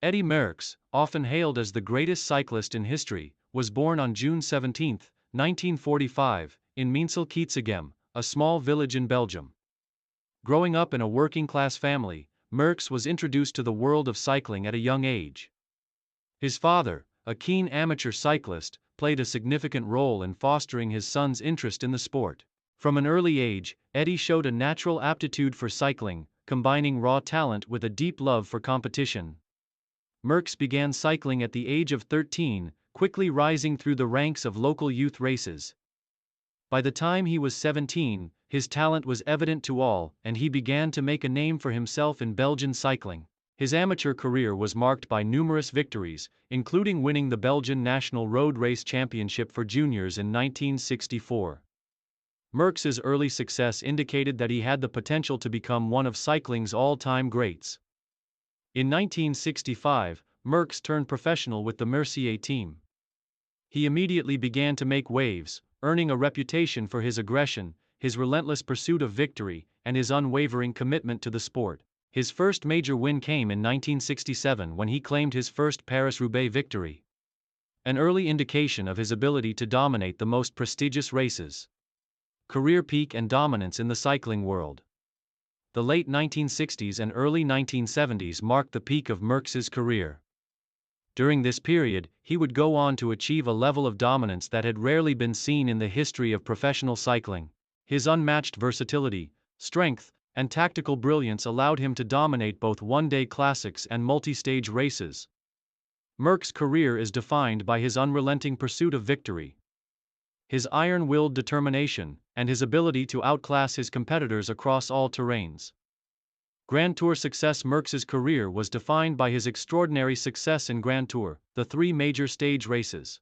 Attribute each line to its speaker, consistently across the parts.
Speaker 1: Eddy Merckx, often hailed as the greatest cyclist in history, was born on June 17, 1945, in Meinsel-Kiezegem, a small village in Belgium. Growing up in a working-class family, Merckx was introduced to the world of cycling at a young age. His father, a keen amateur cyclist, played a significant role in fostering his son's interest in the sport. From an early age, Eddy showed a natural aptitude for cycling, combining raw talent with a deep love for competition. Merckx began cycling at the age of 13, quickly rising through the ranks of local youth races. By the time he was 17, his talent was evident to all, and he began to make a name for himself in Belgian cycling. His amateur career was marked by numerous victories, including winning the Belgian National Road Race Championship for juniors in 1964. Merckx's early success indicated that he had the potential to become one of cycling's all-time greats. In 1965, Merckx turned professional with the Mercier team. He immediately began to make waves, earning a reputation for his aggression, his relentless pursuit of victory, and his unwavering commitment to the sport. His first major win came in 1967 when he claimed his first Paris-Roubaix victory, an early indication of his ability to dominate the most prestigious races. Career peak and dominance in the cycling world. The late 1960s and early 1970s marked the peak of Merckx's career. During this period, he would go on to achieve a level of dominance that had rarely been seen in the history of professional cycling. His unmatched versatility, strength, and tactical brilliance allowed him to dominate both one-day classics and multi-stage races. Merckx's career is defined by his unrelenting pursuit of victory, his iron-willed determination, and his ability to outclass his competitors across all terrains. Grand Tour success. Merckx's career was defined by his extraordinary success in Grand Tour, the three major stage races: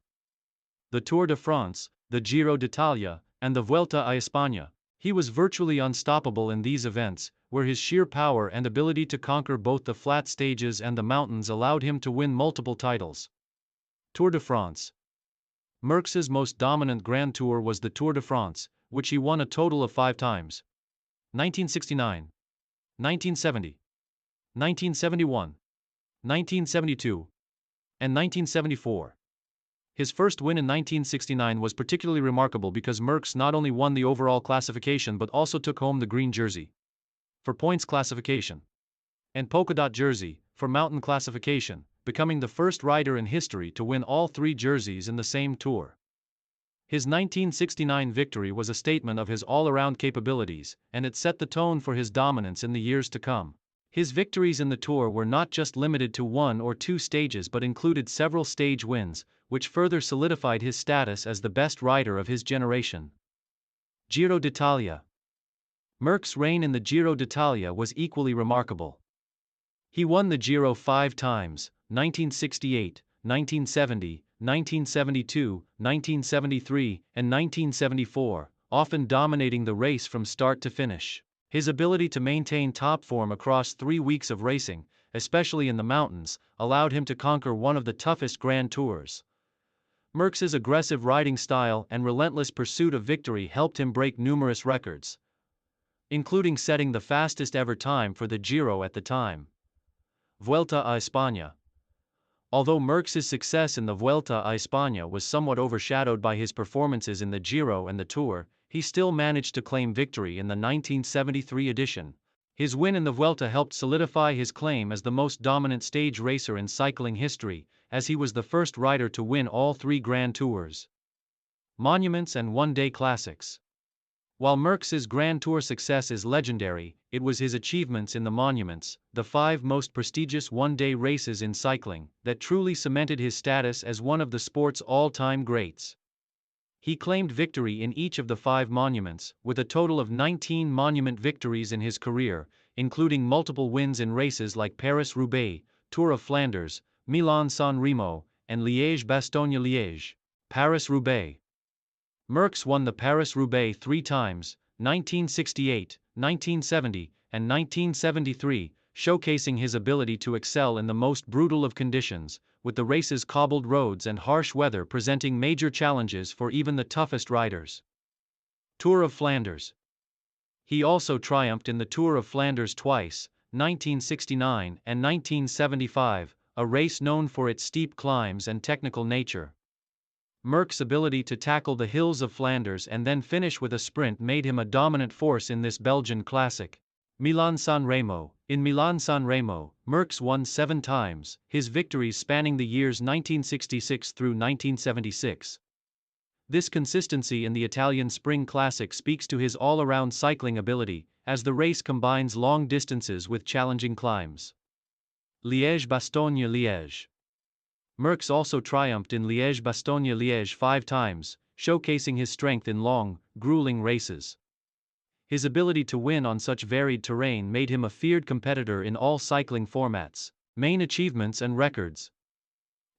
Speaker 1: the Tour de France, the Giro d'Italia, and the Vuelta a España. He was virtually unstoppable in these events, where his sheer power and ability to conquer both the flat stages and the mountains allowed him to win multiple titles. Tour de France. Merckx's most dominant Grand Tour was the Tour de France, which he won a total of 5 times: 1969, 1970, 1971, 1972, and 1974. His first win in 1969 was particularly remarkable because Merckx not only won the overall classification but also took home the green jersey for points classification and polka dot jersey for mountain classification, becoming the first rider in history to win all 3 jerseys in the same tour. His 1969 victory was a statement of his all-around capabilities, and it set the tone for his dominance in the years to come. His victories in the Tour were not just limited to 1 or 2 stages but included several stage wins, which further solidified his status as the best rider of his generation. Giro d'Italia. Merckx's reign in the Giro d'Italia was equally remarkable. He won the Giro 5 times: 1968, 1970, 1972, 1973, and 1974, often dominating the race from start to finish. His ability to maintain top form across 3 weeks of racing, especially in the mountains, allowed him to conquer one of the toughest Grand Tours. Merckx's aggressive riding style and relentless pursuit of victory helped him break numerous records, including setting the fastest ever time for the Giro at the time: Vuelta a España. Although Merckx's success in the Vuelta a España was somewhat overshadowed by his performances in the Giro and the Tour, he still managed to claim victory in the 1973 edition. His win in the Vuelta helped solidify his claim as the most dominant stage racer in cycling history, as he was the first rider to win all 3 Grand Tours, monuments and one-day classics. While Merckx's Grand Tour success is legendary, it was his achievements in the monuments, the 5 most prestigious one-day races in cycling, that truly cemented his status as one of the sport's all-time greats. He claimed victory in each of the 5 monuments, with a total of 19 monument victories in his career, including multiple wins in races like Paris-Roubaix, Tour of Flanders, Milan-San Remo, and Liège-Bastogne-Liège. Paris-Roubaix. Merckx won the Paris-Roubaix 3 times: 1968, 1970, and 1973, showcasing his ability to excel in the most brutal of conditions, with the race's cobbled roads and harsh weather presenting major challenges for even the toughest riders. Tour of Flanders. He also triumphed in the Tour of Flanders twice, 1969 and 1975, a race known for its steep climbs and technical nature. Merckx's ability to tackle the hills of Flanders and then finish with a sprint made him a dominant force in this Belgian classic. Milan-San Remo. In Milan-San Remo, Merckx won 7 times, his victories spanning the years 1966 through 1976. This consistency in the Italian Spring Classic speaks to his all-around cycling ability, as the race combines long distances with challenging climbs. Liège-Bastogne-Liège. Merckx also triumphed in Liège-Bastogne-Liège 5 times, showcasing his strength in long, grueling races. His ability to win on such varied terrain made him a feared competitor in all cycling formats. Main achievements and records.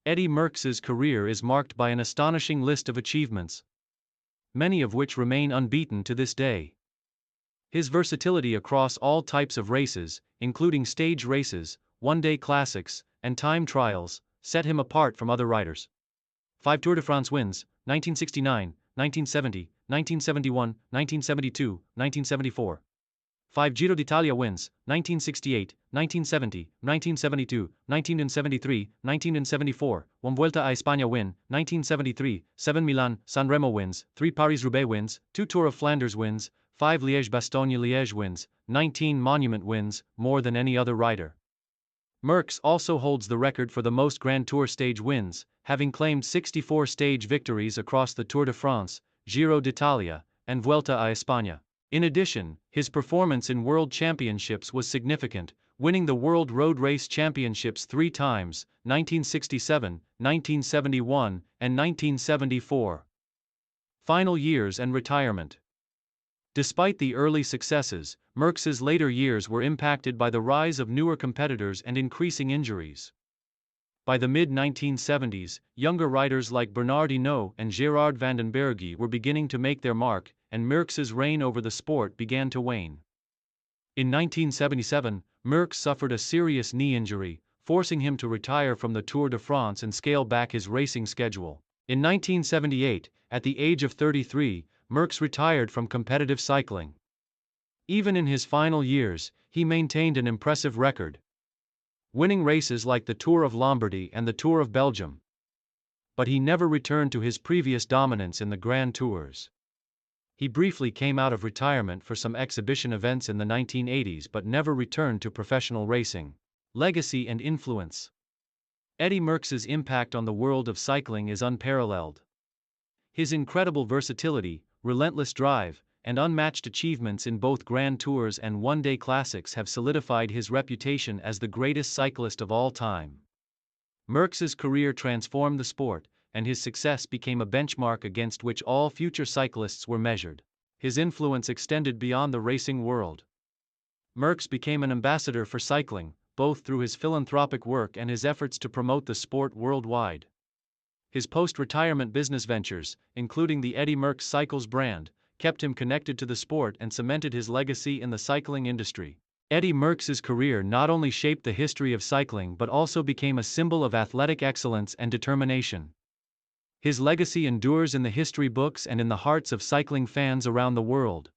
Speaker 1: Eddy Merckx's career is marked by an astonishing list of achievements, many of which remain unbeaten to this day. His versatility across all types of races, including stage races, one-day classics, and time trials, set him apart from other riders. 5 Tour de France wins, 1969, 1970, 1971, 1972, 1974. 5 Giro d'Italia wins, 1968, 1970, 1972, 1973, 1974, 1 Vuelta a España win, 1973, 7 Milan-San Remo wins, 3 Paris-Roubaix wins, 2 Tour of Flanders wins, 5 Liège-Bastogne-Liège wins, 19 Monument wins, more than any other rider. Merckx also holds the record for the most Grand Tour stage wins, having claimed 64 stage victories across the Tour de France, Giro d'Italia, and Vuelta a España. In addition, his performance in World Championships was significant, winning the World Road Race Championships 3 times, 1967, 1971, and 1974. Final years and retirement. Despite the early successes, Merckx's later years were impacted by the rise of newer competitors and increasing injuries. By the mid-1970s, younger riders like Bernard Hinault and Gérard Vandenberghe were beginning to make their mark, and Merckx's reign over the sport began to wane. In 1977, Merckx suffered a serious knee injury, forcing him to retire from the Tour de France and scale back his racing schedule. In 1978, at the age of 33, Merckx retired from competitive cycling. Even in his final years, he maintained an impressive record, winning races like the Tour of Lombardy and the Tour of Belgium. But he never returned to his previous dominance in the Grand Tours. He briefly came out of retirement for some exhibition events in the 1980s but never returned to professional racing. Legacy and influence. Eddy Merckx's impact on the world of cycling is unparalleled. His incredible versatility, relentless drive, and unmatched achievements in both Grand Tours and one-day classics have solidified his reputation as the greatest cyclist of all time. Merckx's career transformed the sport, and his success became a benchmark against which all future cyclists were measured. His influence extended beyond the racing world. Merckx became an ambassador for cycling, both through his philanthropic work and his efforts to promote the sport worldwide. His post-retirement business ventures, including the Eddy Merckx Cycles brand, kept him connected to the sport and cemented his legacy in the cycling industry. Eddy Merckx's career not only shaped the history of cycling but also became a symbol of athletic excellence and determination. His legacy endures in the history books and in the hearts of cycling fans around the world.